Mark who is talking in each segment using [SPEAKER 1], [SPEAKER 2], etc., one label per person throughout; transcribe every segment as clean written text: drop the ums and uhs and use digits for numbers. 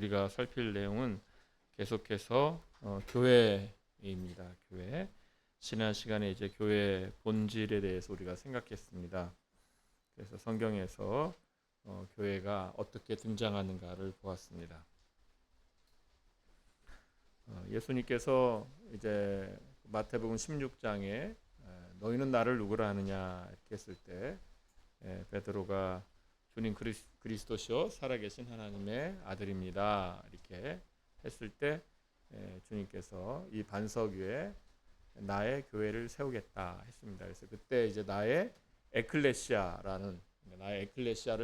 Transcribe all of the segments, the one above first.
[SPEAKER 1] 우리가 살필 내용은 계속해서 교회입니다. 교회. 지난 시간에 이제 교회 본질에 대해서 우리가 생각했습니다. 그래서 성경에서 교회가 어떻게 등장하는가를 보았습니다. 예수님께서 이제 마태복음 16장에 너희는 나를 누구라 하느냐 이렇게 했을 때 베드로가 주님 그리스도시요 살아계신 하나님의 아들입니다 이렇게 했을 때 주님께서 이 반석 위에 나의 교회를 세우겠다 했습니다. 그래서 그때 이제 나의 에클레시아를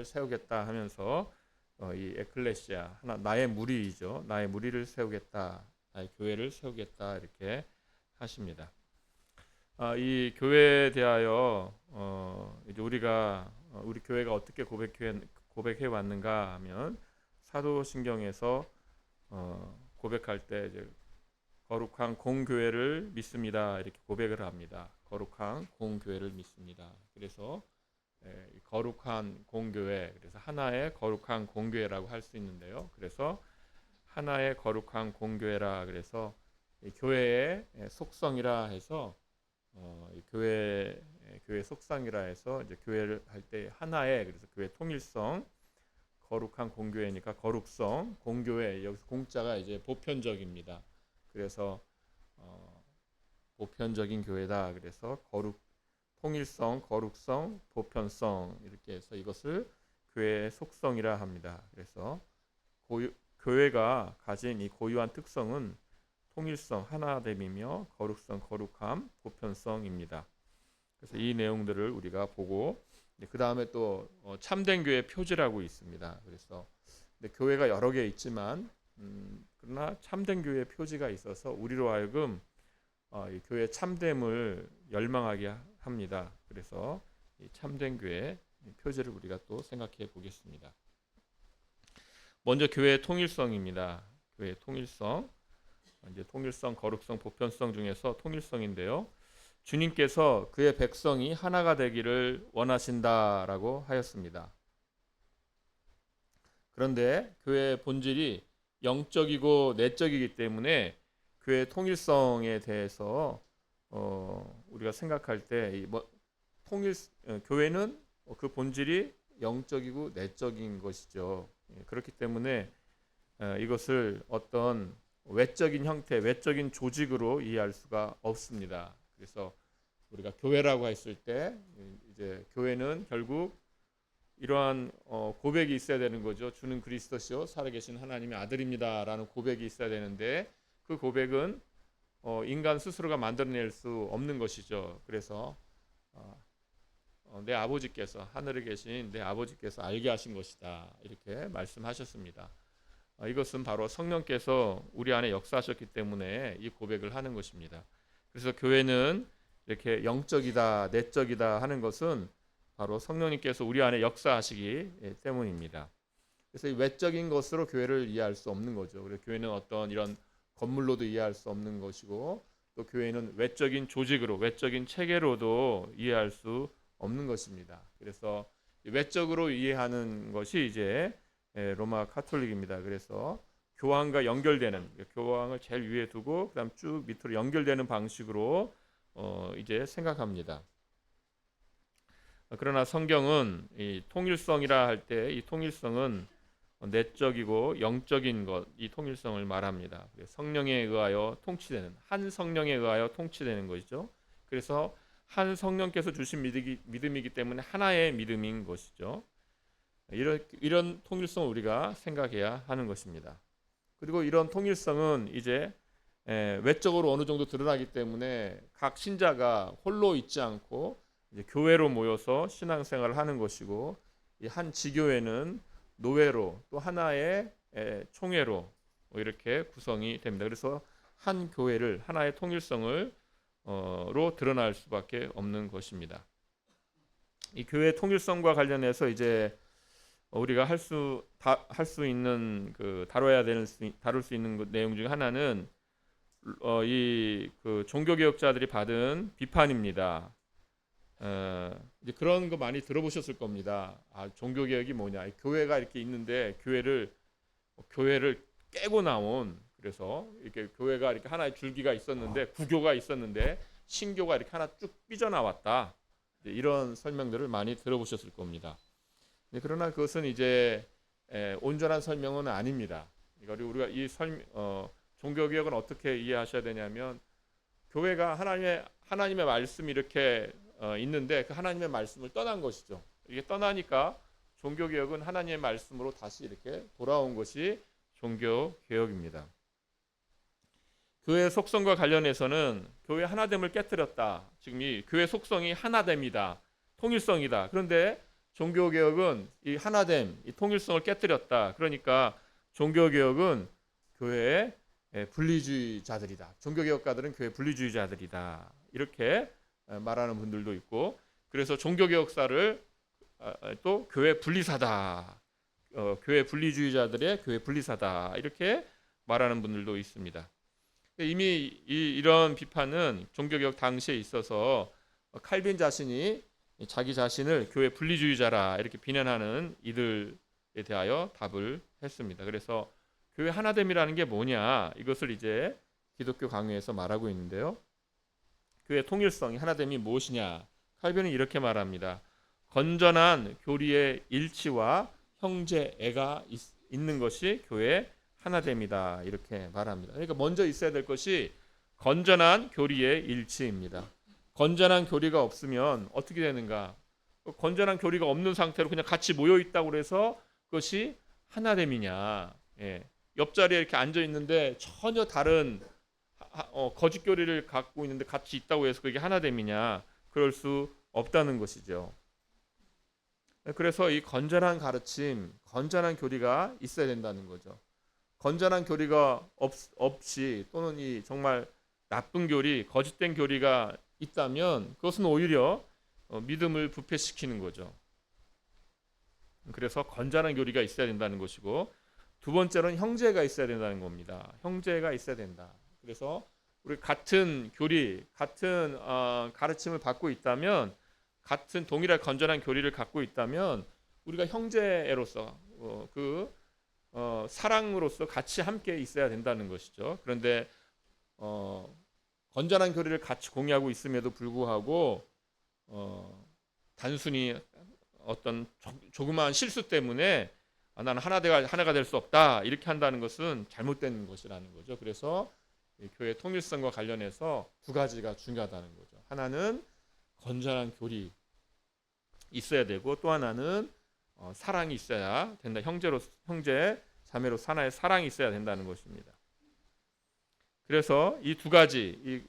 [SPEAKER 1] 세우겠다 하면서 이 에클레시아 나의 무리이죠. 나의 무리를 세우겠다, 나의 교회를 세우겠다 이렇게 하십니다. 이 교회에 대하여 이제 우리 교회가 어떻게 고백해 왔는가 하면 사도신경에서 고백할 때 이제 거룩한 공교회를 믿습니다 이렇게 고백을 합니다. 거룩한 공교회를 믿습니다. 그래서 거룩한 공교회, 그래서 하나의 거룩한 공교회라고 할 수 있는데요. 그래서 하나의 거룩한 공교회라 그래서 교회의 속성이라 해서 교회 속성이라 해서 이제 교회를 할 때 하나의, 그래서 교회 통일성, 거룩한 공교회니까 거룩성, 공교회, 여기서 공자가 이제 보편적입니다. 그래서 보편적인 교회다. 그래서 통일성, 거룩성, 보편성 이렇게 해서 이것을 교회의 속성이라 합니다. 그래서 교회가 가진 이 고유한 특성은 통일성, 하나됨이며 거룩성, 거룩함, 보편성입니다. 그래서 이 내용들을 우리가 보고 그 다음에 또 참된 교회 표지라고 있습니다. 그래서 교회가 여러 개 있지만 그러나 참된 교회의 표지가 있어서 우리로 하여금 이 교회 참됨을 열망하게 합니다. 그래서 이 참된 교회 표지를 우리가 또 생각해 보겠습니다. 먼저 교회의 통일성입니다. 교회의 통일성. 이제 통일성, 거룩성, 보편성 중에서 통일성인데요. 주님께서 그의 백성이 하나가 되기를 원하신다라고 하였습니다. 그런데 교회의 본질이 영적이고 내적이기 때문에 교회의 통일성에 대해서 우리가 생각할 때 교회는 그 본질이 영적이고 내적인 것이죠. 그렇기 때문에 이것을 어떤 외적인 형태, 외적인 조직으로 이해할 수가 없습니다. 그래서 우리가 교회라고 했을 때 이제 교회는 결국 이러한 고백이 있어야 되는 거죠. 주는 그리스도시요 살아계신 하나님의 아들입니다라는 고백이 있어야 되는데 그 고백은 인간 스스로가 만들어낼 수 없는 것이죠. 그래서 내 아버지께서, 하늘에 계신 내 아버지께서 알게 하신 것이다 이렇게 말씀하셨습니다. 이것은 바로 성령께서 우리 안에 역사하셨기 때문에 이 고백을 하는 것입니다. 그래서 교회는 이렇게 영적이다, 내적이다 하는 것은 바로 성령님께서 우리 안에 역사하시기 때문입니다. 그래서 이 외적인 것으로 교회를 이해할 수 없는 거죠. 그래서 교회는 어떤 이런 건물로도 이해할 수 없는 것이고 또 교회는 외적인 조직으로, 외적인 체계로도 이해할 수 없는 것입니다. 그래서 외적으로 이해하는 것이 이제 로마 카톨릭입니다. 그래서 교황과 연결되는, 교황을 제일 위에 두고 그다음 쭉 밑으로 연결되는 방식으로 이제 생각합니다. 그러나 성경은 이 통일성이라 할 때 이 통일성은 내적이고 영적인 것, 이 통일성을 말합니다. 성령에 의하여 통치되는, 한 성령에 의하여 통치되는 것이죠. 그래서 한 성령께서 주신 믿음이기 때문에 하나의 믿음인 것이죠. 이런 통일성을 우리가 생각해야 하는 것입니다. 그리고 이런 통일성은 이제 외적으로 어느 정도 드러나기 때문에 각 신자가 홀로 있지 않고 이제 교회로 모여서 신앙생활을 하는 것이고 이 한 지교회는 노회로 또 하나의 총회로 이렇게 구성이 됩니다. 그래서 한 교회를 하나의 통일성을 로 드러날 수밖에 없는 것입니다. 이 교회 통일성과 관련해서 이제 우리가 할 수 있는 다룰 수 있는 내용 중에 하나는 이 종교개혁자들이 받은 비판입니다. 이제 그런 거 많이 들어보셨을 겁니다. 종교개혁이 뭐냐? 교회가 이렇게 있는데 교회를 깨고 나온, 그래서 이렇게 교회가 이렇게 하나의 줄기가 있었는데, 구교가 있었는데 신교가 이렇게 하나 쭉 삐져나왔다. 이런 설명들을 많이 들어보셨을 겁니다. 그러나 그것은 이제 온전한 설명은 아닙니다. 그리고 우리가 이 종교개혁은 어떻게 이해하셔야 되냐면, 교회가 하나님의 말씀이 이렇게 있는데 그 하나님의 말씀을 떠난 것이죠. 이게 떠나니까 종교개혁은 하나님의 말씀으로 다시 이렇게 돌아온 것이 종교개혁입니다. 교회의 속성과 관련해서는 교회 하나됨을 깨뜨렸다. 지금 이 교회 속성이 하나됨이다. 통일성이다. 그런데 종교개혁은 이 하나됨, 이 통일성을 깨뜨렸다. 그러니까 종교개혁은 교회의 분리주의자들이다. 종교개혁가들은 교회 분리주의자들이다. 이렇게 말하는 분들도 있고, 그래서 종교개혁사를 또 교회 분리사다. 교회 분리주의자들의 교회 분리사다. 이렇게 말하는 분들도 있습니다. 이미 이런 비판은 종교개혁 당시에 있어서 칼빈 자신이 자기 자신을 교회 분리주의자라 이렇게 비난하는 이들에 대하여 답을 했습니다. 그래서 교회 하나됨이라는 게 뭐냐, 이것을 이제 기독교 강요에서 말하고 있는데요. 교회 통일성이 하나됨이 무엇이냐, 칼빈은 이렇게 말합니다. 건전한 교리의 일치와 형제애가 있는 것이 교회 하나됨이다. 이렇게 말합니다. 그러니까 먼저 있어야 될 것이 건전한 교리의 일치입니다. 건전한 교리가 없으면 어떻게 되는가? 건전한 교리가 없는 상태로 그냥 같이 모여 있다고 해서 그것이 하나됨이냐? 옆자리에 이렇게 앉아 있는데 전혀 다른 거짓 교리를 갖고 있는데 같이 있다고 해서 그게 하나됨이냐? 그럴 수 없다는 것이죠. 그래서 이 건전한 가르침, 건전한 교리가 있어야 된다는 거죠. 건전한 교리가 없이, 또는 이 정말 나쁜 교리, 거짓된 교리가 있다면 그것은 오히려 믿음을 부패시키는 거죠. 그래서 건전한 교리가 있어야 된다는 것이고, 두 번째로는 형제가 있어야 된다는 겁니다. 형제가 있어야 된다. 그래서 우리 같은 교리, 같은 가르침을 받고 있다면, 같은 동일한 건전한 교리를 갖고 있다면 우리가 형제로서 사랑으로서 같이 함께 있어야 된다는 것이죠. 그런데 건전한 교리를 같이 공유하고 있음에도 불구하고 단순히 어떤 조그마한 실수 때문에 나는 하나가 될 수 없다 이렇게 한다는 것은 잘못된 것이라는 거죠. 그래서 교회 통일성과 관련해서 두 가지가 중요하다는 거죠. 하나는 건전한 교리 있어야 되고, 또 하나는 사랑이 있어야 된다. 형제 자매로 하나의 사랑이 있어야 된다는 것입니다. 그래서 이 두 가지, 이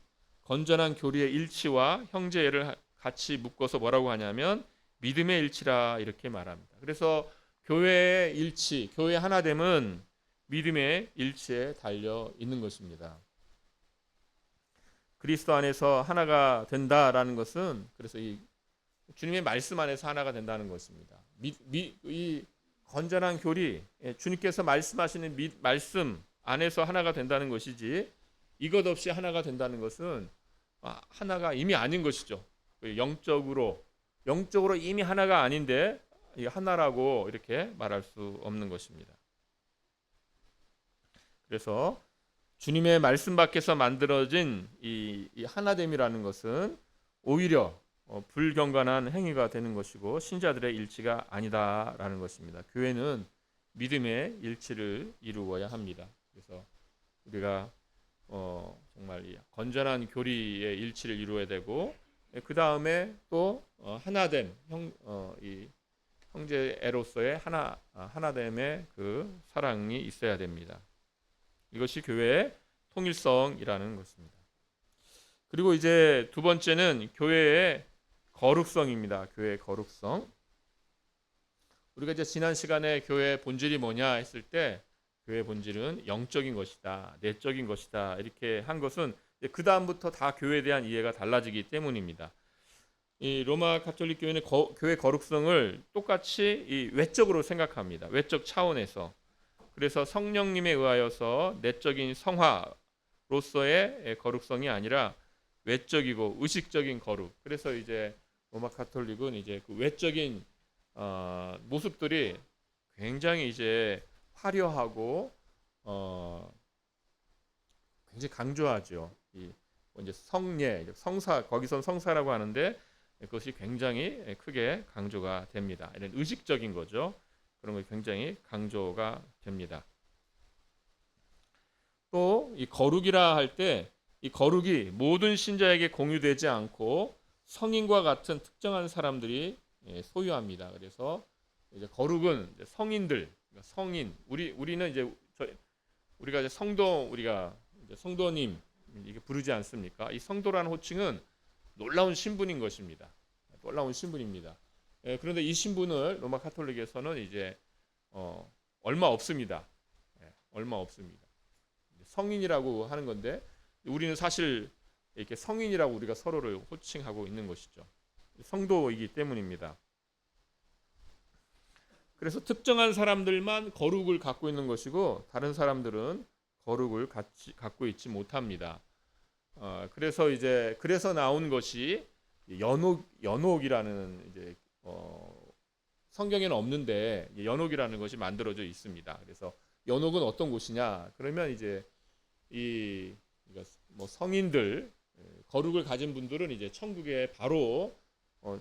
[SPEAKER 1] 건전한 교리의 일치와 형제를 같이 묶어서 뭐라고 하냐면 믿음의 일치라 이렇게 말합니다. 그래서 교회의 일치, 교회 하나됨은 믿음의 일치에 달려 있는 것입니다. 그리스도 안에서 하나가 된다라는 것은, 그래서 이 주님의 말씀 안에서 하나가 된다는 것입니다. 이 건전한 교리, 주님께서 말씀하시는 말씀 안에서 하나가 된다는 것이지, 이것 없이 하나가 된다는 것은 하나가 이미 아닌 것이죠. 영적으로 이미 하나가 아닌데 하나라고 이렇게 말할 수 없는 것입니다. 그래서 주님의 말씀 밖에서 만들어진 이 하나됨이라는 것은 오히려 불경건한 행위가 되는 것이고 신자들의 일치가 아니다라는 것입니다. 교회는 믿음의 일치를 이루어야 합니다. 그래서 우리가 정말 이 건전한 교리의 일치를 이루어야 되고, 그 다음에 또 하나됨, 이 형제애로서의 하나됨의 그 사랑이 있어야 됩니다. 이것이 교회의 통일성이라는 것입니다. 그리고 이제 두 번째는 교회의 거룩성입니다. 교회의 거룩성. 우리가 이제 지난 시간에 교회의 본질이 뭐냐 했을 때, 교회의 본질은 영적인 것이다, 내적인 것이다 이렇게 한 것은 그 다음부터 다 교회에 대한 이해가 달라지기 때문입니다. 이 로마 가톨릭 교회는 교회 거룩성을 똑같이 이 외적으로 생각합니다. 외적 차원에서. 그래서 성령님에 의하여서 내적인 성화로서의 거룩성이 아니라 외적이고 의식적인 거룩. 그래서 이제 로마 가톨릭은 이제 그 외적인 모습들이 굉장히 이제 화려하고 어, 굉장히 강조하죠. 이 이제 성례, 성사, 거기선 성사라고 하는데 그것이 굉장히 크게 강조가 됩니다. 이런 의식적인 거죠. 그런 게 굉장히 강조가 됩니다. 또 이 거룩이라 할 때 이 거룩이 모든 신자에게 공유되지 않고 성인과 같은 특정한 사람들이 소유합니다. 그래서 이제 거룩은 이제 성인들, 그러니까 성인, 우리는 이제 우리가 이제 성도, 우리가 이제 성도님 이게 부르지 않습니까? 이 성도라는 호칭은 놀라운 신분인 것입니다. 놀라운 신분입니다. 그런데 이 신분을 로마 카톨릭에서는 이제 얼마 없습니다. 얼마 없습니다. 성인이라고 하는 건데 우리는 사실 이렇게 성인이라고 우리가 서로를 호칭하고 있는 것이죠. 성도이기 때문입니다. 그래서 특정한 사람들만 거룩을 갖고 있는 것이고 다른 사람들은 거룩을 갖고 있지 못합니다. 그래서 나온 것이 연옥이라는 이제 성경에는 없는데 연옥이라는 것이 만들어져 있습니다. 그래서 연옥은 어떤 곳이냐? 그러면 이제 뭐 성인들 거룩을 가진 분들은 이제 천국에 바로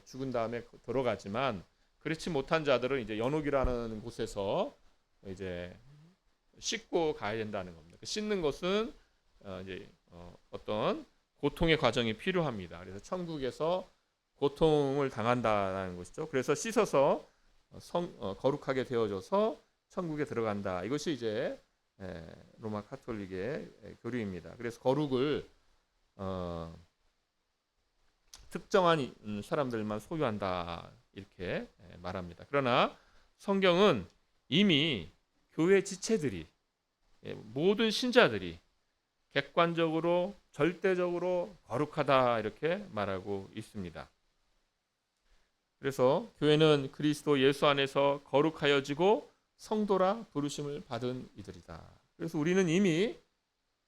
[SPEAKER 1] 죽은 다음에 들어가지만 그렇지 못한 자들은 이제 연옥이라는 곳에서 이제 씻고 가야 된다는 겁니다. 씻는 것은 이제 어떤 고통의 과정이 필요합니다. 그래서 천국에서 고통을 당한다는 것이죠. 그래서 씻어서 거룩하게 되어져서 천국에 들어간다. 이것이 이제 로마 카톨릭의 교리입니다. 그래서 거룩을 특정한 사람들만 소유한다 이렇게 말합니다. 그러나 성경은 이미 교회 지체들이 모든 신자들이 객관적으로 절대적으로 거룩하다 이렇게 말하고 있습니다. 그래서 교회는 그리스도 예수 안에서 거룩하여지고 성도라 부르심을 받은 이들이다. 그래서 우리는 이미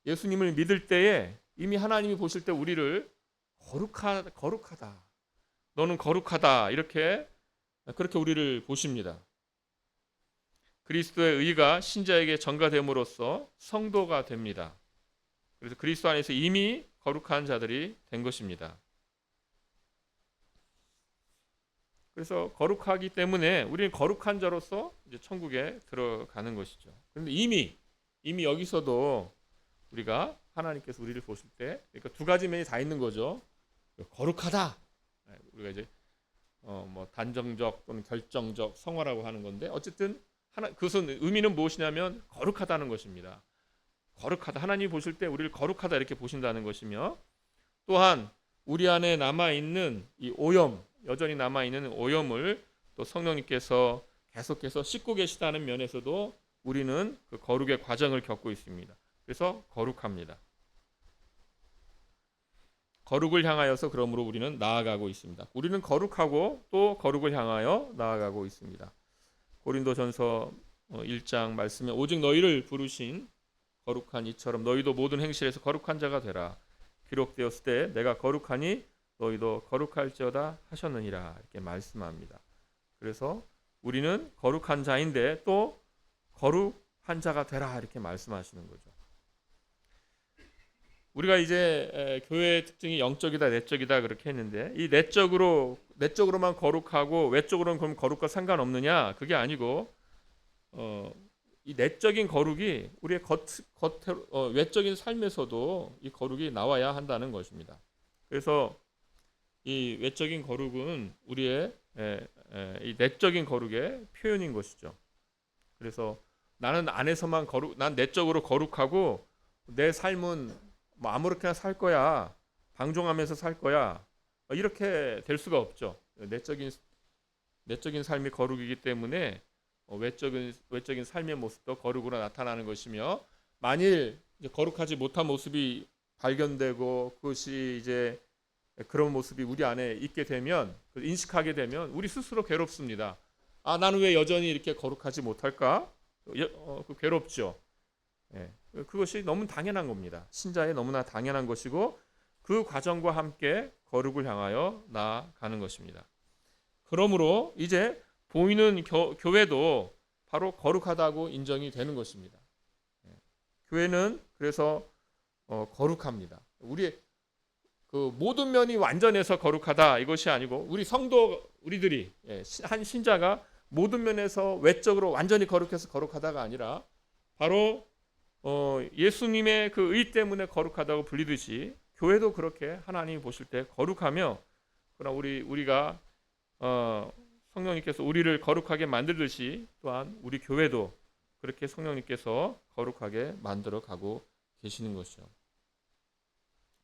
[SPEAKER 1] 예수님을 믿을 때에 이미 하나님이 보실 때 우리를 거룩하다. 너는 거룩하다. 그렇게 우리를 보십니다. 그리스도의 의가 신자에게 전가됨으로써 성도가 됩니다. 그래서 그리스도 안에서 이미 거룩한 자들이 된 것입니다. 그래서 거룩하기 때문에 우리는 거룩한 자로서 이제 천국에 들어가는 것이죠. 그런데 이미 여기서도 우리가 하나님께서 우리를 보실 때 그러니까 두 가지 면이 다 있는 거죠. 거룩하다. 우리가 이제 뭐 단정적 또는 결정적 성화라고 하는 건데 어쨌든 그것은 의미는 무엇이냐면 거룩하다는 것입니다. 거룩하다. 하나님이 보실 때 우리를 거룩하다 이렇게 보신다는 것이며 또한 우리 안에 남아 있는 이 오염, 여전히 남아 있는 오염을 또 성령님께서 계속해서 씻고 계시다는 면에서도 우리는 그 거룩의 과정을 겪고 있습니다. 그래서 거룩합니다. 거룩을 향하여서 그러므로 우리는 나아가고 있습니다. 우리는 거룩하고 또 거룩을 향하여 나아가고 있습니다. 고린도전서 1장 말씀에 오직 너희를 부르신 거룩한 이처럼 너희도 모든 행실에서 거룩한 자가 되라. 기록되었을 때 내가 거룩하니 너희도 거룩할지어다 하셨느니라 이렇게 말씀합니다. 그래서 우리는 거룩한 자인데 또 거룩한 자가 되라 이렇게 말씀하시는 거죠. 우리가 이제 교회의 특징이 영적이다 내적이다 그렇게 했는데 이 내적으로만 거룩하고 외적으로는 그럼 거룩과 상관없느냐? 그게 아니고 이 내적인 거룩이 우리의 외적인 삶에서도 이 거룩이 나와야 한다는 것입니다. 그래서 이 외적인 거룩은 우리의 이 내적인 거룩의 표현인 것이죠. 그래서 나는 안에서만 난 내적으로 거룩하고 내 삶은 뭐 아무렇게나 살 거야, 방종하면서 살 거야 이렇게 될 수가 없죠. 내적인 삶이 거룩이기 때문에 외적인 삶의 모습도 거룩으로 나타나는 것이며 만일 이제 거룩하지 못한 모습이 발견되고 그것이 이제 그런 모습이 우리 안에 있게 되면 인식하게 되면 우리 스스로 괴롭습니다. 아 나는 왜 여전히 이렇게 거룩하지 못할까? 괴롭죠. 예, 그것이 너무 당연한 겁니다. 신자의 너무나 당연한 것이고 그 과정과 함께 거룩을 향하여 나아가는 것입니다. 그러므로 이제 보이는 교회도 바로 거룩하다고 인정이 되는 것입니다. 교회는 그래서 거룩합니다. 우리 그 모든 면이 완전해서 거룩하다 이것이 아니고 우리 성도 우리들이 한 신자가 모든 면에서 외적으로 완전히 거룩해서 거룩하다가 아니라 바로 예수님의 그 의 때문에 거룩하다고 불리듯이 교회도 그렇게 하나님이 보실 때 거룩하며 그러나 우리가 성령님께서 우리를 거룩하게 만들듯이 또한 우리 교회도 그렇게 성령님께서 거룩하게 만들어 가고 계시는 것이죠.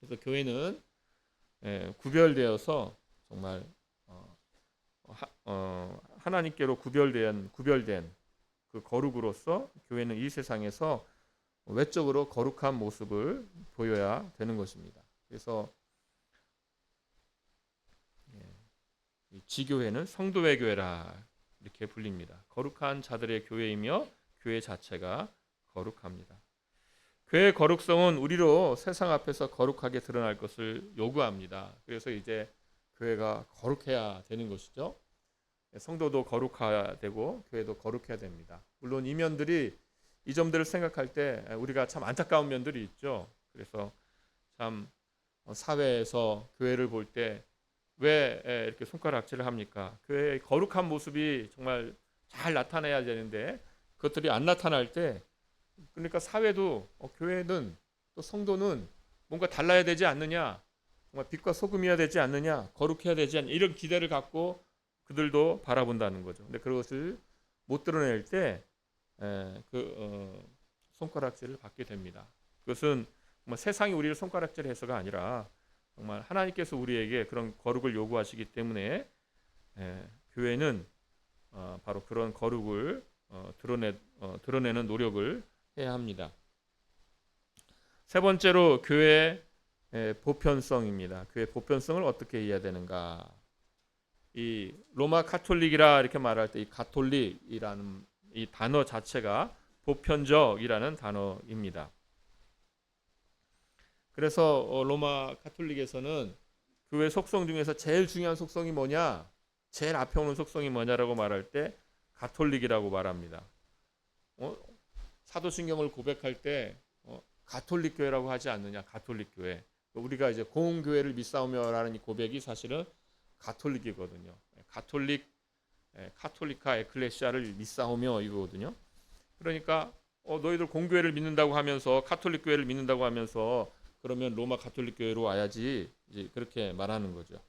[SPEAKER 1] 그래서 교회는 구별되어서 정말 하나님께로 구별된 그 거룩으로서 교회는 이 세상에서 외적으로 거룩한 모습을 보여야 되는 것입니다. 그래서 지교회는 성도의 교회라 이렇게 불립니다. 거룩한 자들의 교회이며 교회 자체가 거룩합니다. 교회의 거룩성은 우리로 세상 앞에서 거룩하게 드러날 것을 요구합니다. 그래서 이제 교회가 거룩해야 되는 것이죠. 성도도 거룩해야 되고 교회도 거룩해야 됩니다. 물론 이 면들이 이 점들을 생각할 때 우리가 참 안타까운 면들이 있죠. 그래서 참 사회에서 교회를 볼 때 왜 이렇게 손가락질을 합니까? 교회의 거룩한 모습이 정말 잘 나타나야 되는데 그것들이 안 나타날 때 그러니까 사회도 교회는 또 성도는 뭔가 달라야 되지 않느냐, 정말 빛과 소금이어야 되지 않느냐, 거룩해야 되지 않느냐 이런 기대를 갖고 그들도 바라본다는 거죠. 근데 그것을 못 드러낼 때 손가락질을 받게 됩니다. 그것은 정말 세상이 우리를 손가락질해서가 아니라 정말 하나님께서 우리에게 그런 거룩을 요구하시기 때문에 교회는 바로 그런 거룩을 드러내는 노력을 해야 합니다. 세 번째로 교회의 보편성입니다. 교회의 보편성을 어떻게 이해해야 되는가? 이 로마 카톨릭이라 이렇게 말할 때 이 가톨릭이라는 이 단어 자체가 보편적이라는 단어입니다. 그래서 로마 카톨릭에서는 교회 속성 중에서 제일 중요한 속성이 뭐냐? 제일 앞에 오는 속성이 뭐냐라고 말할 때 가톨릭이라고 말합니다. 사도신경을 고백할 때 가톨릭 교회라고 하지 않느냐? 가톨릭 교회. 우리가 이제 공교회를 믿사오며라는 이 고백이 사실은 가톨릭이거든요. 카톨리카 에클레시아를 믿사오며 이거거든요. 그러니까 너희들 공교회를 믿는다고 하면서 카톨릭 교회를 믿는다고 하면서 그러면 로마 가톨릭 교회로 와야지 이제 그렇게 말하는 거죠.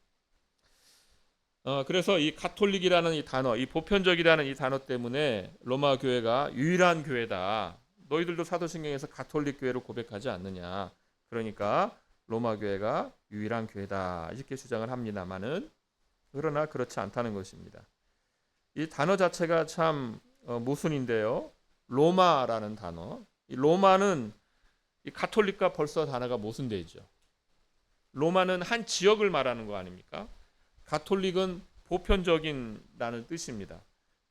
[SPEAKER 1] 그래서 이 가톨릭이라는 이 단어, 이 보편적이라는 이 단어 때문에 로마 교회가 유일한 교회다. 너희들도 사도신경에서 가톨릭 교회로 고백하지 않느냐. 그러니까 로마 교회가 유일한 교회다. 이렇게 주장을 합니다만은 그러나 그렇지 않다는 것입니다. 이 단어 자체가 참 모순인데요. 로마라는 단어. 이 로마는 이 가톨릭과 벌써 단어가 모순되죠. 로마는 한 지역을 말하는 거 아닙니까? 가톨릭은 보편적인라는 뜻입니다.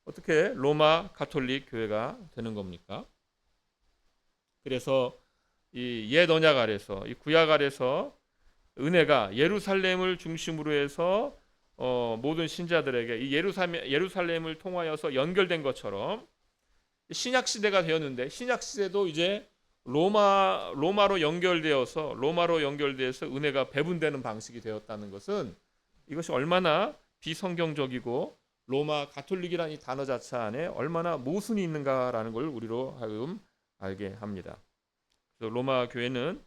[SPEAKER 1] 어떻게 로마 가톨릭 교회가 되는 겁니까? 그래서 이 옛 언약 아래서 이 구약 아래서 은혜가 예루살렘을 중심으로 해서 모든 신자들에게 이 예루살렘을 통하여서 연결된 것처럼 신약 시대가 되었는데 신약 시대도 이제 로마로 연결되어서 은혜가 배분되는 방식이 되었다는 것은 이것이 얼마나 비성경적이고 로마 가톨릭이라는 이 단어 자체 안에 얼마나 모순이 있는가라는 걸 우리로 하여금 알게 합니다. 그래서 로마 교회는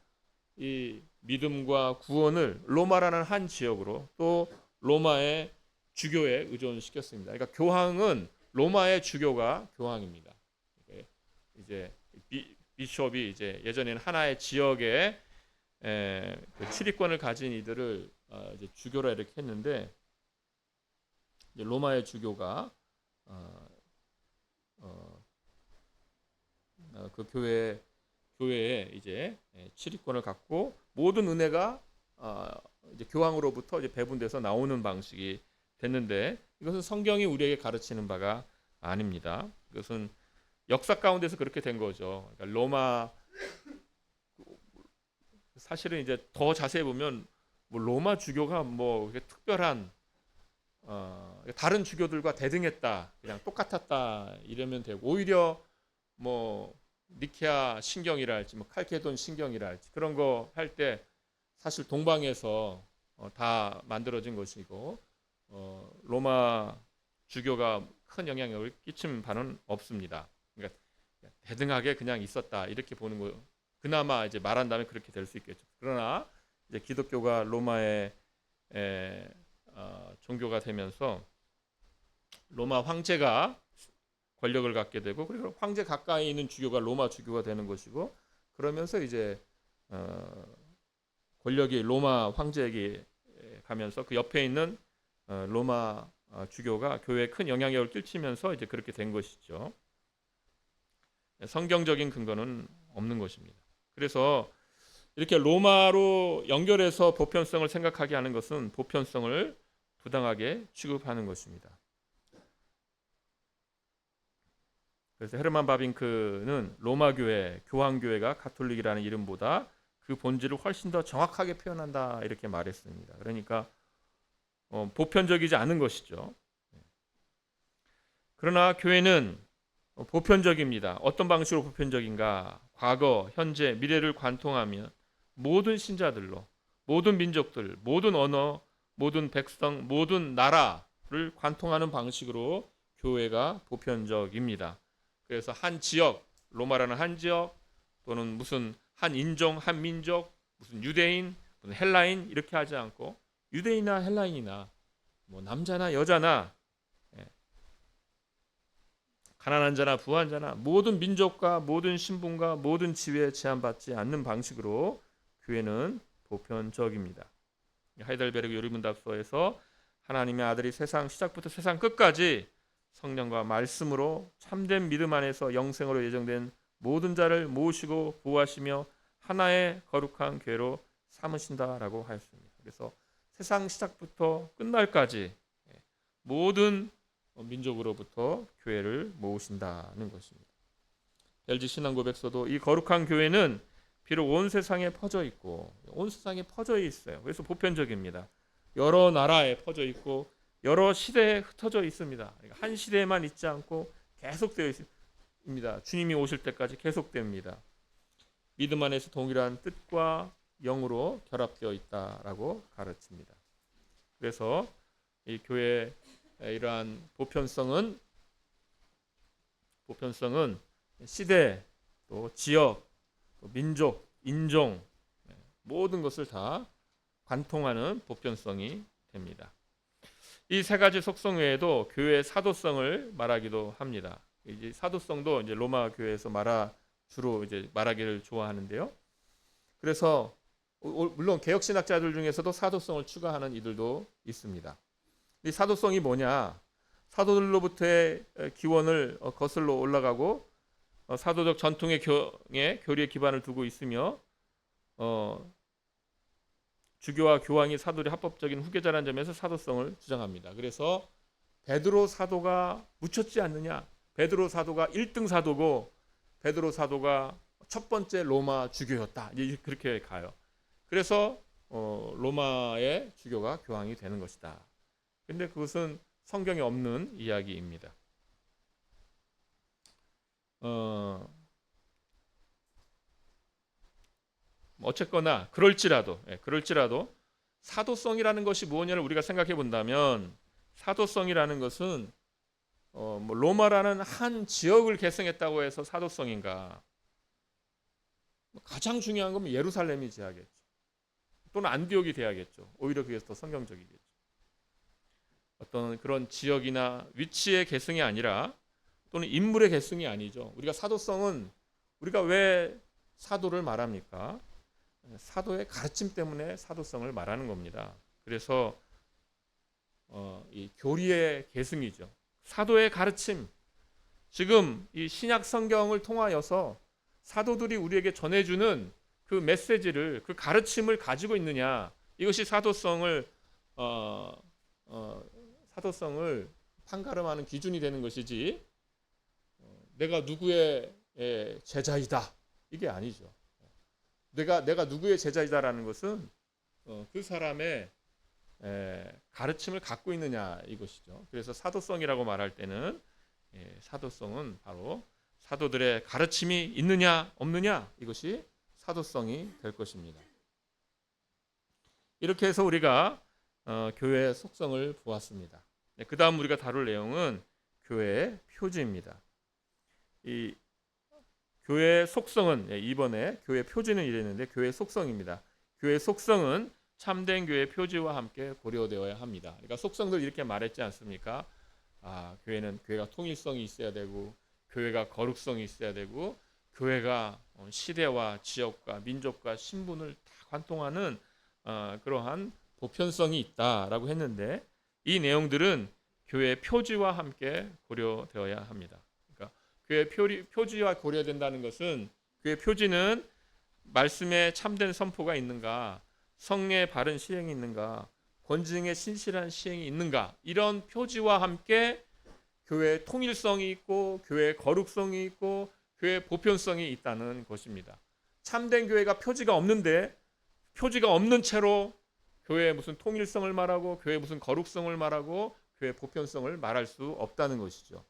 [SPEAKER 1] 이 믿음과 구원을 로마라는 한 지역으로 또 로마의 주교에 의존시켰습니다. 그러니까 교황은 로마의 주교가 교황입니다. 이제 비숍이 이제 예전에는 하나의 지역에 그 출입권을 가진 이들을 이제 주교라 이렇게 했는데 이제 로마의 주교가 그 교회에 이제 출입권을 갖고 모든 은혜가 이제 교황으로부터 이제 배분돼서 나오는 방식이 됐는데 이것은 성경이 우리에게 가르치는 바가 아닙니다. 이것은 역사 가운데서 그렇게 된 거죠. 그러니까 로마 사실은 이제 더 자세히 보면 뭐 로마 주교가 뭐 특별한 다른 주교들과 대등했다, 그냥 똑같았다 이러면 되고 오히려 뭐 니케아 신경이라 할지 뭐 칼케돈 신경이라 할지 그런 거 할 때 사실 동방에서 다 만들어진 것이고 로마 주교가 큰 영향력을 끼친 바는 없습니다. 그러니까 대등하게 그냥 있었다 이렇게 보는 거 그나마 이제 말한다면 그렇게 될 수 있겠죠. 그러나 이제 기독교가 로마의 종교가 되면서 로마 황제가 권력을 갖게 되고 그리고 황제 가까이 있는 주교가 로마 주교가 되는 것이고 그러면서 이제 권력이 로마 황제에게 가면서 그 옆에 있는 로마 주교가 교회에 큰 영향력을 끼치면서 이제 그렇게 된 것이죠. 성경적인 근거는 없는 것입니다. 그래서 이렇게 로마로 연결해서 보편성을 생각하게 하는 것은 보편성을 부당하게 취급하는 것입니다. 그래서 헤르만 바빙크는 로마 교회, 교황 교회가 가톨릭이라는 이름보다 그 본질을 훨씬 더 정확하게 표현한다 이렇게 말했습니다. 그러니까 보편적이지 않은 것이죠. 그러나 교회는 보편적입니다. 어떤 방식으로 보편적인가? 과거, 현재, 미래를 관통하며 모든 신자들로 모든 민족들, 모든 언어, 모든 백성, 모든 나라를 관통하는 방식으로 교회가 보편적입니다. 그래서 한 지역, 로마라는 한 지역 또는 무슨 한 인종, 한 민족, 무슨 유대인, 무슨 헬라인 이렇게 하지 않고 유대인이나 헬라인이나 뭐 남자나 여자나 가난한 자나 부한 자나 모든 민족과 모든 신분과 모든 지위에 제한받지 않는 방식으로 교회는 보편적입니다. 하이델베르그 요리문답서에서 하나님의 아들이 세상 시작부터 세상 끝까지 성령과 말씀으로 참된 믿음 안에서 영생으로 예정된 모든 자를 모으시고 보호하시며 하나의 거룩한 교회로 삼으신다라고 하였습니다. 그래서 세상 시작부터 끝날까지 모든 민족으로부터 교회를 모으신다는 것입니다. LG 신앙고백서도 이 거룩한 교회는 비록 온 세상에 퍼져 있고 온 세상에 퍼져 있어요. 그래서 보편적입니다. 여러 나라에 퍼져 있고 여러 시대에 흩어져 있습니다. 한 시대에만 있지 않고 계속되어 있습니다. 주님이 오실 때까지 계속됩니다. 믿음 안에서 동일한 뜻과 영으로 결합되어 있다라고 가르칩니다. 그래서 이 교회의 이러한 보편성은 시대, 또 지역, 또 민족, 인종 모든 것을 다 관통하는 보편성이 됩니다. 이 세 가지 속성 외에도 교회의 사도성을 말하기도 합니다. 이제 사도성도 이제 로마 교회에서 주로 이제 말하기를 좋아하는데요. 그래서 물론 개혁 신학자들 중에서도 사도성을 추가하는 이들도 있습니다. 이 사도성이 뭐냐? 사도들로부터의 기원을 거슬러 올라가고 사도적 전통의 교리에 기반을 두고 있으며 주교와 교황이 사도의 합법적인 후계자라는 점에서 사도성을 주장합니다. 그래서 베드로 사도가 묻혔지 않느냐? 베드로 사도가 1등 사도고 베드로 사도가 첫 번째 로마 주교였다. 그렇게 가요. 그래서 로마의 주교가 교황이 되는 것이다. 근데 그것은 성경에 없는 이야기입니다. 어쨌거나 그럴지라도 사도성이라는 것이 무엇냐를 우리가 생각해 본다면 사도성이라는 것은 뭐 로마라는 한 지역을 계승했다고 해서 사도성인가? 가장 중요한 건 예루살렘이 돼야겠죠. 또는 안디옥이 돼야겠죠. 오히려 그게 더 성경적이겠죠. 어떤 그런 지역이나 위치의 계승이 아니라 또는 인물의 계승이 아니죠. 우리가 사도성은 우리가 왜 사도를 말합니까? 사도의 가르침 때문에 사도성을 말하는 겁니다. 그래서 이 교리의 계승이죠. 사도의 가르침. 지금 이 신약 성경을 통하여서 사도들이 우리에게 전해주는 그 메시지를 그 가르침을 가지고 있느냐. 이것이 사도성을 판가름하는 기준이 되는 것이지 내가 누구의 제자이다 이게 아니죠. 내가 누구의 제자이다라는 것은 그 사람의 가르침을 갖고 있느냐 이것이죠. 그래서 사도성이라고 말할 때는 사도성은 바로 사도들의 가르침이 있느냐 없느냐, 이것이 사도성이 될 것입니다. 이렇게 해서 우리가 교회의 속성을 보았습니다. 그 다음 우리가 다룰 내용은 교회의 표지입니다. 이 교회의 속성은, 이번에 교회 표지는 이랬는데 교회의 속성입니다. 교회의 속성은 참된 교회의 표지와 함께 고려되어야 합니다. 그러니까 속성들 이렇게 말했지 않습니까? 교회가 통일성이 있어야 되고, 교회가 거룩성이 있어야 되고, 교회가 시대와 지역과 민족과 신분을 다 관통하는 그러한 보편성이 있다라고 했는데, 이 내용들은 교회의 표지와 함께 고려되어야 합니다. 그러니까 교회의 표지와 고려된다는 것은, 교회의 표지는 말씀에 참된 선포가 있는가, 성례의 바른 시행이 있는가, 권징의 신실한 시행이 있는가, 이런 표지와 함께 교회의 통일성이 있고, 교회의 거룩성이 있고, 교회의 보편성이 있다는 것입니다. 참된 교회가 표지가 없는데, 표지가 없는 채로 교회의 무슨 통일성을 말하고, 교회의 무슨 거룩성을 말하고, 교회의 보편성을 말할 수 없다는 것이죠.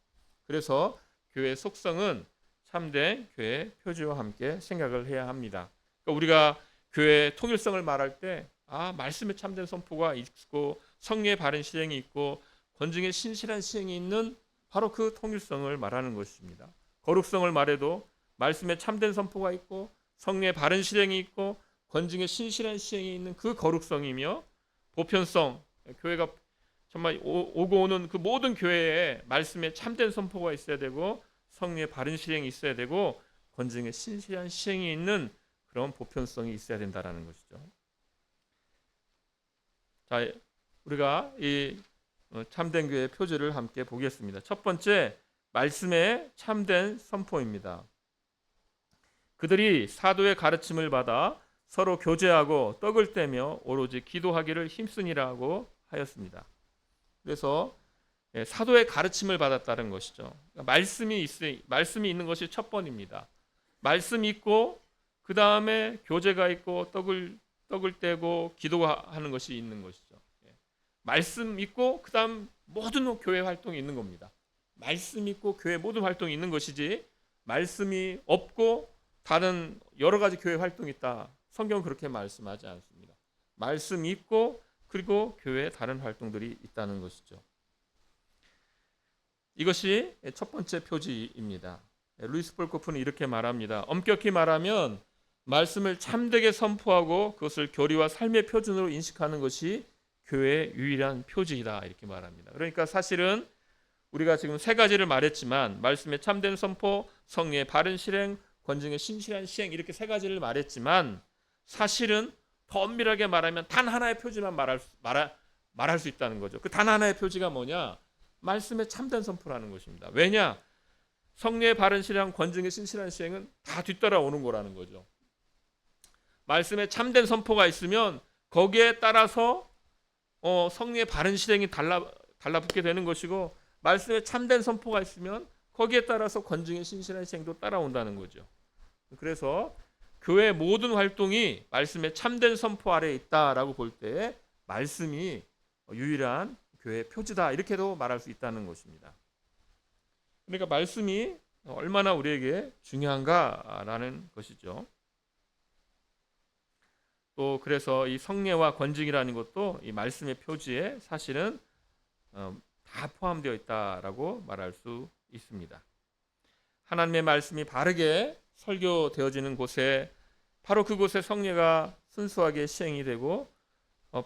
[SPEAKER 1] 그래서 교회의 속성은 참된 교회의 표지와 함께 생각을 해야 합니다. 그러니까 우리가 교회의 통일성을 말할 때, 말씀에 참된 선포가 있고, 성례의 바른 실행이 있고, 권징의 신실한 시행이 있는 바로 그 통일성을 말하는 것입니다. 거룩성을 말해도 말씀에 참된 선포가 있고, 성례의 바른 실행이 있고, 권징의 신실한 시행이 있는 그 거룩성이며, 보편성, 교회가 정말 오고 오는 그 모든 교회에 말씀에 참된 선포가 있어야 되고, 성례의 바른 실행이 있어야 되고, 권징의 신실한 시행이 있는 그런 보편성이 있어야 된다라는 것이죠. 자, 우리가 이 참된 교회의 표지를 함께 보겠습니다. 첫 번째, 말씀의 참된 선포입니다. 그들이 사도의 가르침을 받아 서로 교제하고 떡을 떼며 오로지 기도하기를 힘쓰니라고 하였습니다. 그래서 사도의 가르침을 받았다는 것이죠. 말씀이 있는 것이 첫 번입니다. 말씀이 있고, 그 다음에 교제가 있고, 떡을 떼고 기도하는 것이 있는 것이죠. 말씀 있고, 그 다음 모든 교회 활동이 있는 겁니다. 말씀 있고 교회 모든 활동이 있는 것이지, 말씀이 없고 다른 여러 가지 교회 활동이 있다, 성경은 그렇게 말씀하지 않습니다. 말씀이 있고, 그리고 교회에 다른 활동들이 있다는 것이죠. 이것이 첫 번째 표지입니다. 루이스 볼코프는 이렇게 말합니다. 엄격히 말하면 말씀을 참되게 선포하고 그것을 교리와 삶의 표준으로 인식하는 것이 교회의 유일한 표지이다, 이렇게 말합니다. 그러니까 사실은 우리가 지금 세 가지를 말했지만, 말씀의 참된 선포, 성례의 바른 실행, 권징의 신실한 시행, 이렇게 세 가지를 말했지만, 사실은 더 엄밀하게 말하면 단 하나의 표지만 말할 수 있다는 거죠. 그 단 하나의 표지가 뭐냐? 말씀의 참된 선포라는 것입니다. 왜냐? 성례의 바른 실행, 권징의 신실한 시행은 다 뒤따라오는 거라는 거죠. 말씀에 참된 선포가 있으면 거기에 따라서 성례의 바른 실행이 달라붙게 되는 것이고, 말씀에 참된 선포가 있으면 거기에 따라서 권징의 신실한 시행도 따라온다는 거죠. 그래서 교회의 모든 활동이 말씀에 참된 선포 아래에 있다라고 볼 때 말씀이 유일한 교회의 표지다, 이렇게도 말할 수 있다는 것입니다. 그러니까 말씀이 얼마나 우리에게 중요한가라는 것이죠. 또 그래서 이 성례와 권징이라는 것도 이 말씀의 표지에 사실은 다 포함되어 있다라고 말할 수 있습니다. 하나님의 말씀이 바르게 설교되어지는 곳에, 바로 그곳에 성례가 순수하게 시행이 되고,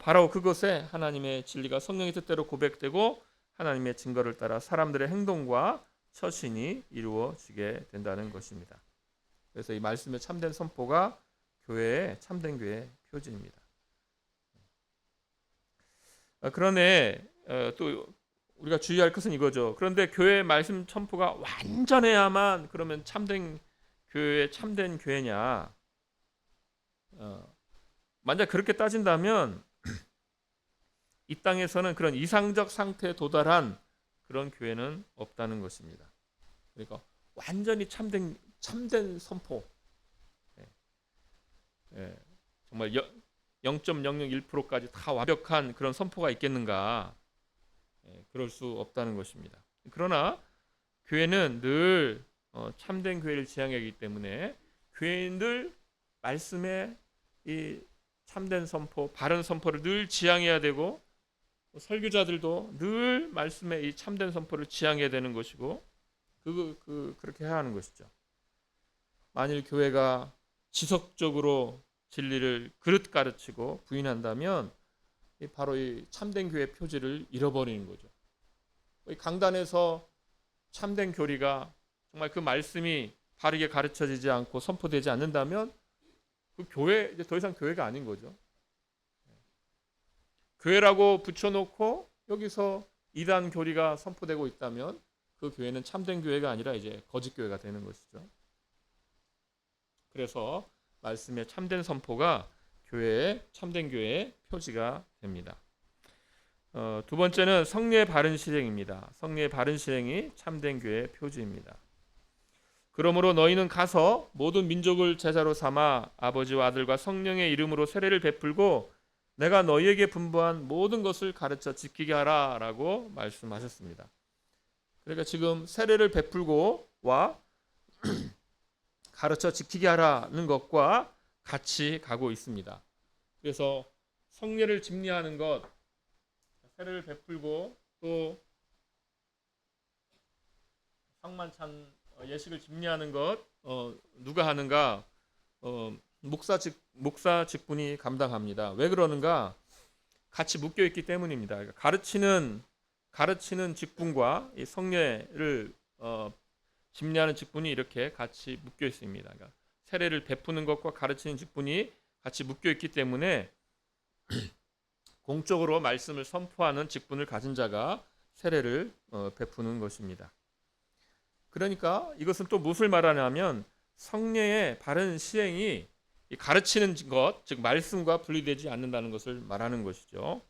[SPEAKER 1] 바로 그곳에 하나님의 진리가 성령의 뜻대로 고백되고, 하나님의 증거를 따라 사람들의 행동과 처신이 이루어지게 된다는 것입니다. 그래서 이 말씀의 참된 선포가 교회의 참된 교회의 표지입니다. 그런데 또 우리가 주의할 것은 이거죠. 그런데 교회의 말씀 선포가 완전해야만 그러면 참된 교회, 참된 교회냐? 만약 그렇게 따진다면 이 땅에서는 그런 이상적 상태에 도달한 그런 교회는 없다는 것입니다. 그러니까 완전히 참된 선포, 정말 0.001%까지 다 완벽한 그런 선포가 있겠는가? 그럴 수 없다는 것입니다. 그러나 교회는 늘 참된 교회를 지향해야 하기 때문에 교회인들 말씀에 이 참된 선포, 바른 선포를 늘 지향해야 되고 설교자들도 늘 말씀에 이 참된 선포를 지향해야 되는 것이고 그렇게 해야 하는 것이죠. 만일 교회가 지속적으로 진리를 그릇 가르치고 부인한다면 바로 이 참된 교회 표지를 잃어버리는 거죠. 강단에서 참된 교리가 정말 그 말씀이 바르게 가르쳐지지 않고 선포되지 않는다면 그 교회 이제 더 이상 교회가 아닌 거죠. 교회라고 붙여놓고 여기서 이단 교리가 선포되고 있다면 그 교회는 참된 교회가 아니라 이제 거짓 교회가 되는 것이죠. 그래서 말씀의 참된 선포가 교회의 참된 교회의 표지가 됩니다. 두 번째는 성례의 바른 실행입니다. 성례의 바른 실행이 참된 교회의 표지입니다. 그러므로 너희는 가서 모든 민족을 제자로 삼아 아버지와 아들과 성령의 이름으로 세례를 베풀고 내가 너희에게 분부한 모든 것을 가르쳐 지키게 하라라고 말씀하셨습니다. 그러니까 지금 세례를 베풀고와 가르쳐 지키게 하라는 것과 같이 가고 있습니다. 그래서 성례를 집례하는 것, 세례를 베풀고 또 상만찬 예식을 집례하는 것 누가 하는가? 목사 직분이 감당합니다. 왜 그러는가? 같이 묶여 있기 때문입니다. 그러니까 가르치는 직분과 이 성례를 집례하는 직분이 이렇게 같이 묶여 있습니다. 그러니까 세례를 베푸는 것과 가르치는 직분이 같이 묶여 있기 때문에 공적으로 말씀을 선포하는 직분을 가진 자가 세례를 베푸는 것입니다. 그러니까 이것은 또 무엇을 말하냐면 성례의 바른 시행이 가르치는 것, 즉 말씀과 분리되지 않는다는 것을 말하는 것이죠.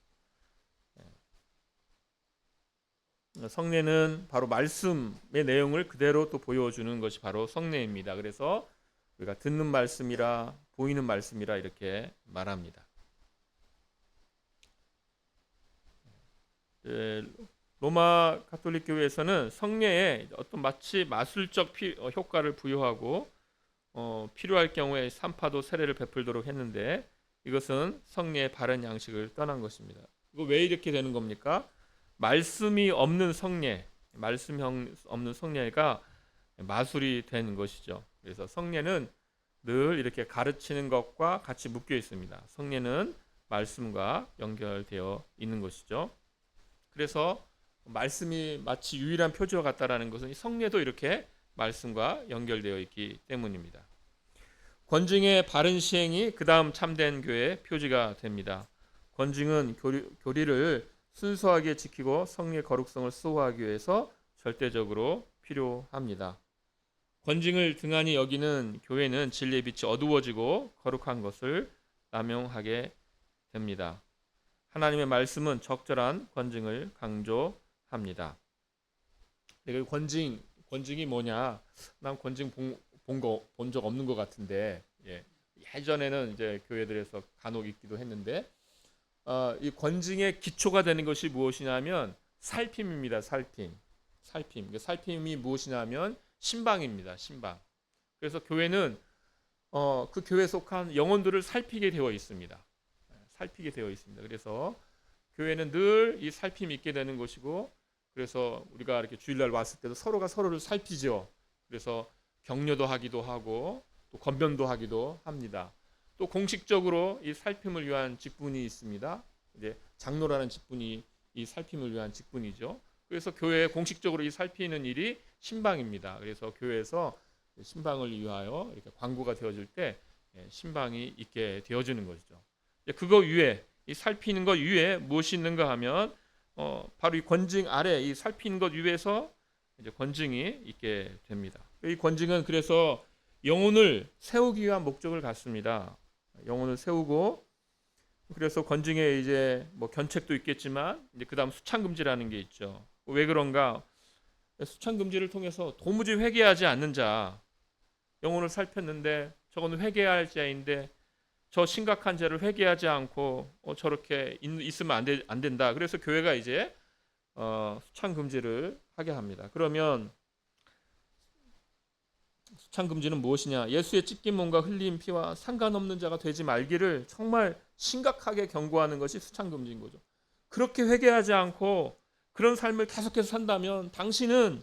[SPEAKER 1] 성례는 바로 말씀의 내용을 그대로 또 보여주는 것이 바로 성례입니다. 그래서 우리가 듣는 말씀이라 보이는 말씀이라 이렇게 말합니다. 로마 가톨릭 교회에서는 성례에 어떤 마치 마술적 효과를 부여하고 필요할 경우에 산파도 세례를 베풀도록 했는데 이것은 성례의 바른 양식을 떠난 것입니다. 이거 왜 이렇게 되는 겁니까? 말씀이 없는 성례, 말씀이 없는 성례가 마술이 된 것이죠. 그래서 성례는 늘 이렇게 가르치는 것과 같이 묶여 있습니다. 성례는 말씀과 연결되어 있는 것이죠. 그래서 말씀이 마치 유일한 표지와 같다라는 것은 성례도 이렇게 말씀과 연결되어 있기 때문입니다. 권징의 바른 시행이 그 다음 참된 교회의 표지가 됩니다. 권징은 교리를 순수하게 지키고 성례 거룩성을 수호하기 위해서 절대적으로 필요합니다. 권징을 등한히 여기는 교회는 진리의 빛이 어두워지고 거룩한 것을 남용하게 됩니다. 하나님의 말씀은 적절한 권징을 강조합니다. 그 권징이 뭐냐? 난 권징 본 적 없는 것 같은데 예전에는 이제 교회들에서 간혹 있기도 했는데 이 권징의 기초가 되는 것이 무엇이냐면 살핌입니다. 살핌. 살핌이 무엇이냐면 신방입니다. 신방. 그래서 교회는 그 교회에 속한 영혼들을 살피게 되어 있습니다. 그래서 교회는 늘 이 살핌이 있게 되는 것이고, 그래서 우리가 이렇게 주일날 왔을 때도 서로가 서로를 살피죠. 그래서 격려도 하기도 하고 또 권면도 하기도 합니다. 또 공식적으로 이 살핌을 위한 직분이 있습니다. 이제 장로라는 직분이 이 살핌을 위한 직분이죠. 그래서 교회에 공식적으로 이 살피는 일이 신방입니다. 그래서 교회에서 신방을 위하여 이렇게 광고가 되어질 때 신방이 있게 되어지는 것이죠. 그거 위에 이 살피는 것 위에 무엇이 있는가 하면 바로 이 권징 아래 이 살피는 것 위에서 이제 권징이 있게 됩니다. 이 권징은 그래서 영혼을 세우기 위한 목적을 갖습니다. 영혼을 세우고, 그래서 권징에 이제 뭐 견책도 있겠지만 이제 그다음 수찬금지라는 게 있죠. 왜 그런가? 수찬금지를 통해서 도무지 회개하지 않는 자, 영혼을 살폈는데 저거는 회개해야 할 자인데 저 심각한 죄를 회개하지 않고 저렇게 있으면 안 된다. 그래서 교회가 이제 수찬금지를 하게 합니다. 그러면 수찬 금지는 무엇이냐? 예수의 찢긴 몸과 흘린 피와 상관없는 자가 되지 말기를 정말 심각하게 경고하는 것이 수찬 금지인 거죠. 그렇게 회개하지 않고 그런 삶을 계속해서 산다면 당신은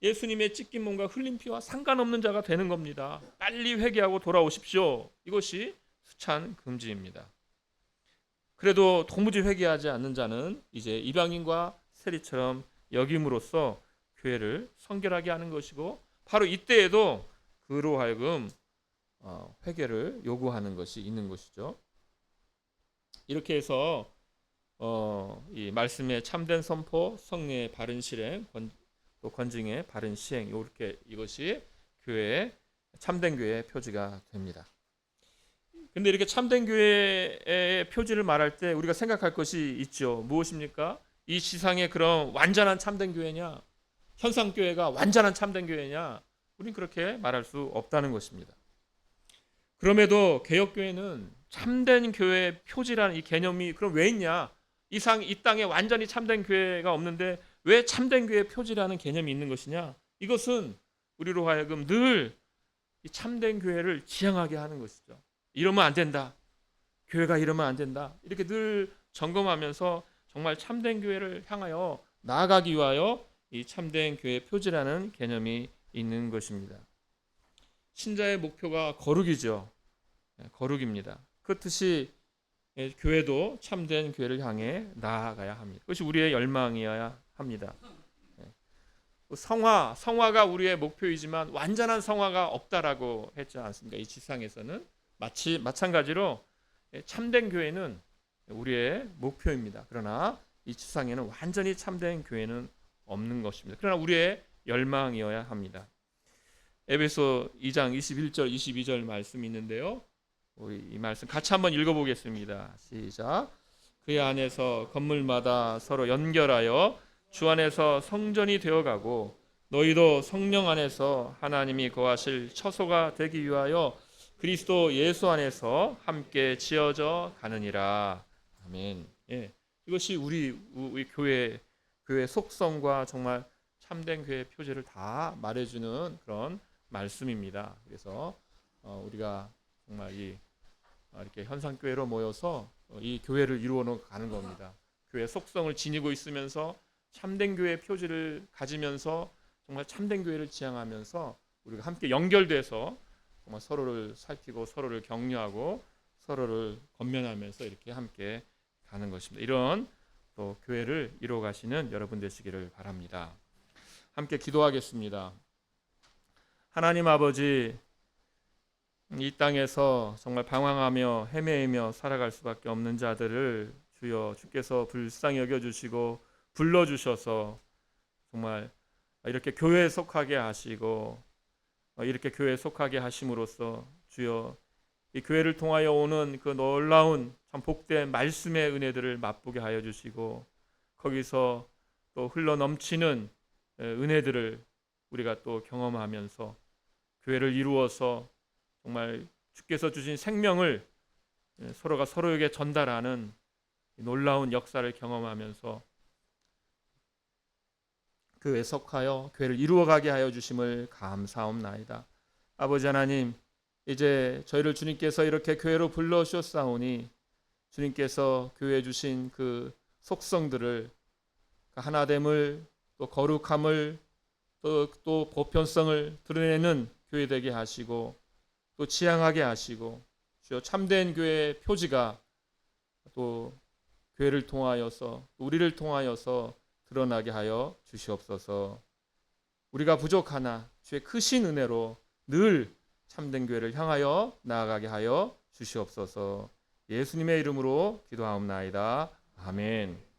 [SPEAKER 1] 예수님의 찢긴 몸과 흘린 피와 상관없는 자가 되는 겁니다. 빨리 회개하고 돌아오십시오. 이것이 수찬 금지입니다. 그래도 도무지 회개하지 않는 자는 이제 이방인과 세리처럼 여김으로써 교회를 성결하게 하는 것이고, 바로 이때에도 그로 하여금 회개를 요구하는 것이 있는 것이죠. 이렇게 해서 이 말씀의 참된 선포, 성례의 바른 실행, 또 권징의 바른 시행, 이렇게 이것이 교회의 참된 교회의 표지가 됩니다. 근데 이렇게 참된 교회의 표지를 말할 때 우리가 생각할 것이 있죠. 무엇입니까? 이 지상의 그런 완전한 참된 교회냐? 현상교회가 완전한 참된 교회냐? 우린 그렇게 말할 수 없다는 것입니다. 그럼에도 개혁교회는 참된 교회의 표지라는 이 개념이 그럼 왜 있냐? 이 땅에 완전히 참된 교회가 없는데 왜 참된 교회의 표지라는 개념이 있는 것이냐? 이것은 우리로 하여금 늘 이 참된 교회를 지향하게 하는 것이죠. 이러면 안 된다. 교회가 이러면 안 된다. 이렇게 늘 점검하면서 정말 참된 교회를 향하여 나아가기 위하여 이 참된 교회의 표지라는 개념이 있는 것입니다. 신자의 목표가 거룩이죠. 거룩입니다. 그렇듯이 교회도 참된 교회를 향해 나아가야 합니다. 그것이 우리의 열망이어야 합니다. 성화가 우리의 목표이지만 완전한 성화가 없다라고 했지 않습니까? 이 지상에서는 마찬가지로 참된 교회는 우리의 목표입니다. 그러나 이 지상에는 완전히 참된 교회는 없는 것입니다. 그러나 우리의 열망이어야 합니다. 에베소 2장 21절 22절 말씀이 있는데요. 우리 이 말씀 같이 한번 읽어보겠습니다. 시작. 그의 안에서 건물마다 서로 연결하여 주 안에서 성전이 되어가고 너희도 성령 안에서 하나님이 거하실 처소가 되기 위하여 그리스도 예수 안에서 함께 지어져 가느니라. 아멘. 예, 이것이 우리 교회의 속성과 정말 참된 교회의 표지를 다 말해주는 그런 말씀입니다. 그래서 우리가 정말 이렇게 현상교회로 모여서 이 교회를 이루어 가는 겁니다. 교회 속성을 지니고 있으면서 참된 교회의 표지를 가지면서 정말 참된 교회를 지향하면서 우리가 함께 연결돼서 정말 서로를 살피고 서로를 격려하고 서로를 권면하면서 이렇게 함께 가는 것입니다. 이런 또 교회를 이루어 가시는 여러분 되시기를 바랍니다. 함께 기도하겠습니다. 하나님 아버지, 이 땅에서 정말 방황하며 헤매이며 살아갈 수밖에 없는 자들을 주께서 불쌍히 여겨주시고 불러주셔서 정말 이렇게 교회에 속하게 하시고 이렇게 교회에 속하게 하심으로써 주여 이 교회를 통하여 오는 그 놀라운 참 복된 말씀의 은혜들을 맛보게 하여 주시고 거기서 또 흘러 넘치는 은혜들을 우리가 또 경험하면서 교회를 이루어서 정말 주께서 주신 생명을 서로가 서로에게 전달하는 놀라운 역사를 경험하면서 교회에 속하여 교회를 이루어가게 하여 주심을 감사옵나이다. 아버지 하나님, 이제 저희를 주님께서 이렇게 교회로 불러주셨사오니 주님께서 교회에 주신 그 속성들을, 하나됨을, 또 거룩함을, 또 보편성을 드러내는 교회 되게 하시고 또 지향하게 하시고 주여 참된 교회의 표지가 또 교회를 통하여서 우리를 통하여서 드러나게 하여 주시옵소서. 우리가 부족하나 주의 크신 은혜로 늘 참된 교회를 향하여 나아가게 하여 주시옵소서. 예수님의 이름으로 기도하옵나이다. 아멘.